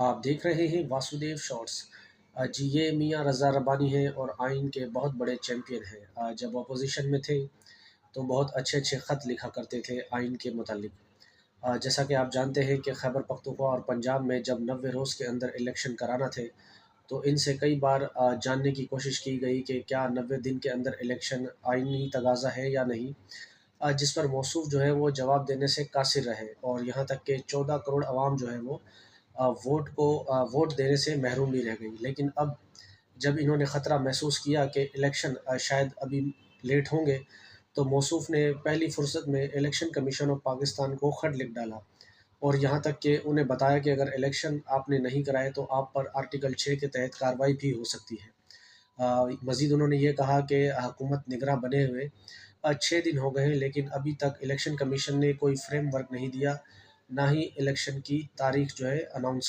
आप देख रहे हैं वासुदेव शॉर्ट्स। जी, ये मियाँ रज़ा रब्बानी हैं और आइन के बहुत बड़े चैम्पियन हैं। जब अपोज़िशन में थे तो बहुत अच्छे-अच्छे ख़त लिखा करते थे आइन के मुतालिक। जैसा कि आप जानते हैं कि खैबर पख्तूनख्वा और पंजाब में जब 90 रोज़ के अंदर इलेक्शन कराना थे, तो इनसे कई बार जानने की कोशिश की गई कि क्या 90 दिन के अंदर इलेक्शन आइनी तगाज़ा है या नहीं। जिस पर मौसूफ़ जो है वो जवाब देने से कासिर रहे और यहाँ तक कि 14 करोड़ अवाम जो है वो वोट देने से महरूम भी रह गई। लेकिन अब जब इन्होंने ख़तरा महसूस किया कि इलेक्शन शायद अभी लेट होंगे, तो मौसूफ़ ने पहली फ़ुर्सत में इलेक्शन कमीशन ऑफ पाकिस्तान को ख़त लिख डाला और यहाँ तक कि उन्हें बताया कि अगर इलेक्शन आपने नहीं कराए तो आप पर आर्टिकल 6 के तहत कार्रवाई भी हो सकती है। मज़ीद उन्होंने ये कहा कि हुकूमत निगरां बने हुए 6 दिन हो गए हैं, लेकिन अभी तक इलेक्शन कमीशन ने कोई फ्रेमवर्क नहीं दिया, ना ही इलेक्शन की तारीख जो है अनाउंस